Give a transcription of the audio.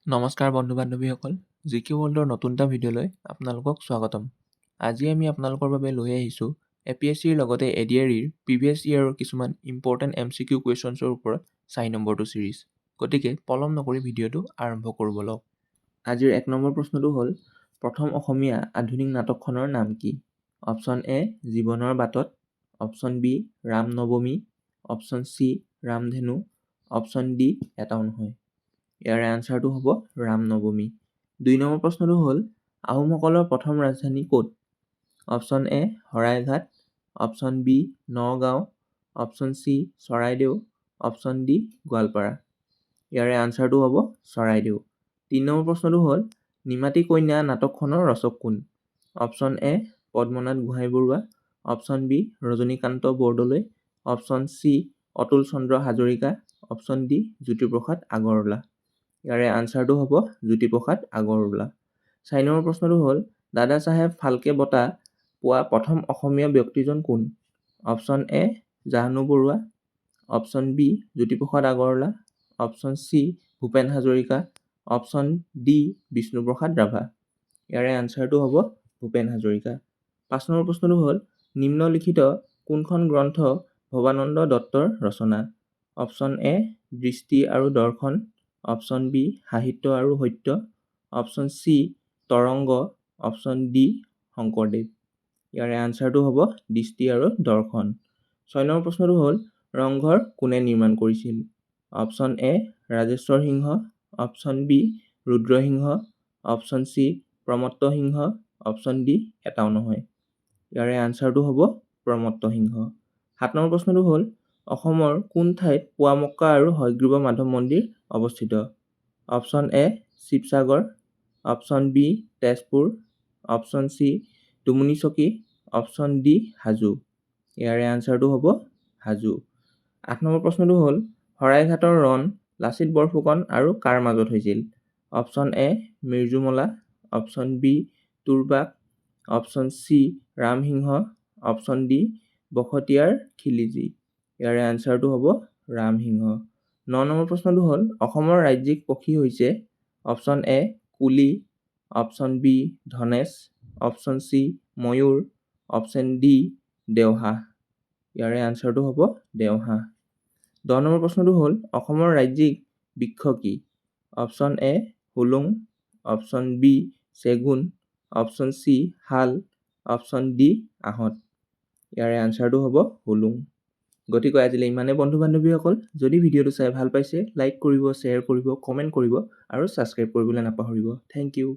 নমস্কাৰ বন্ধু-বান্ধৱীসকল, জিকে ৱৰ্ল্ডৰ নতুন এটা ভিডিঅ'লৈ আপোনালোকক স্বাগতম। আজি আমি আপোনালোকৰ বাবে লৈ আহিছোঁ APSCৰ লগতে ADREৰ প্ৰিভিয়াছ ইয়েৰৰ কিছুমান ইম্পৰ্টেণ্ট MCQ কুৱেশ্যনছৰ ওপৰত 4 নম্বৰটো ছিৰিজ। গতিকে পলম নকৰি ভিডিঅ'টো আৰম্ভ কৰোঁ বলক। আজিৰ 1 নম্বৰ প্ৰশ্নটো হ'ল, প্ৰথম অসমীয়া আধুনিক নাটকখনৰ নাম কি? অপশ্যন এ জীৱনৰ বাটত, অপশ্যন বি ৰাম নৱমী, অপশ্যন চি ৰামধেনু, অপশ্যন ডি এটাও নহয়। ইয়াৰে আনচাৰটো হ'ব ৰাম নৱমী। 2 নম্বৰ প্ৰশ্নটো হ'ল, আহোমসকলৰ প্ৰথম ৰাজধানী ক'ত? Option A Saraighat, option B Nagaon, option C Charaideo, option D Goalpara. ইয়াৰে আনচাৰটো হ'ব চৰাইদেউ। 3 নম্বৰ প্ৰশ্নটো হ'ল, নিমাতী কন্যা নাটকখনৰ ৰচক কোন? Option A Padmanath Gohain Baruah, option B Rajanikanta Bordoloi, option C Atul Chandra Hazarika, option D Jyotiprasad Agarwala. ইয়াৰে আনচাৰটো হ'ব জ্যোতিপ্ৰসাদ আগৰৱালা। 4 নম্বৰ প্ৰশ্নটো হ'ল, দাদা চাহেব ফাল্কে বঁটা পোৱা প্ৰথম অসমীয়া ব্যক্তিজন কোন? Option A Jahnu Barua, option B Jyotiprasad Agarwala, option C Bhupen Hazarika, option D Bishnuprasad Rabha. ইয়াৰে আনচাৰটো হ'ব ভূপেন হাজৰিকা। 5 নম্বৰ প্ৰশ্নটো হ'ল, নিম্নলিখিত কোনখন গ্ৰন্থ ভৱানন্দ দত্তৰ ৰচনা? অপশ্যন এ দৃষ্টি আৰু দৰ্শন, অপশ্যন বি সাহিত্য আৰু সত্য, অপশ্যন চি তৰংগ, অপশ্যন ডি শংকৰদেৱ। ইয়াৰে আনচাৰটো হ'ব দৃষ্টি আৰু দৰ্শন। 6 নম্বৰ প্ৰশ্নটো হ'ল, ৰংঘৰ কোনে নিৰ্মাণ কৰিছিল? Option A Rajeswar Singha, option B Rudra Singha, option C Pramatta Singha, option D এটাও নহয়। ইয়াৰে আনচাৰটো হ'ব প্ৰমত্ত সিংহ। 7 নম্বৰ প্ৰশ্নটো হ'ল, অসমৰ কোন ঠাইত পুৱামক্কা আৰু হয়গ্ৰীৱ মাধৱ মন্দিৰ অৱস্থিত? Option A Sivasagar, option B Tezpur, option C Dumunichowki, option D Hajo. ইয়াৰে আনচাৰটো হ'ব হাজো। 8 নম্বৰ প্ৰশ্নটো হ'ল, শৰাইঘাটৰ ৰণ লাচিত বৰফুকন আৰু কাৰ মাজত হৈছিল? Option A Mirjumla, option B Turbak, option C Ramsingha, option D Bakhtiyar Khilji. ইয়াৰে আনচাৰটো হ'ব ৰামসিংহ। 9 নম্বৰ প্ৰশ্নটো হ'ল, অসমৰ ৰাজ্যিক পক্ষী হৈছে? অপশ্যন এ কুলি, অপশ্যন বি ধনেশ, অপশ্যন চি ময়ূৰ, অপশ্যন ডি দেওহাঁহ। ইয়াৰে আনচাৰটো হ'ব দেওহাঁহ। 10 নম্বৰ প্ৰশ্নটো হ'ল, অসমৰ ৰাজ্যিক বৃক্ষ কি? অপশ্যন এ হুলুং, অপশ্যন বি চেগুন, অপশ্যন চি শাল, অপশ্যন ডি আহঁত। ইয়াৰে আনচাৰটো হ'ব হুলুং। গতিকে আজিলৈ ইমানে বন্ধু-বান্ধৱীসকল। যদি ভিডিঅ'টো চাই ভাল পাইছে, লাইক কৰিব, শ্বেয়াৰ কৰিব, কমেণ্ট কৰিব আৰু ছাবস্ক্ৰাইব কৰিবলৈ নাপাহৰিব। Thank U.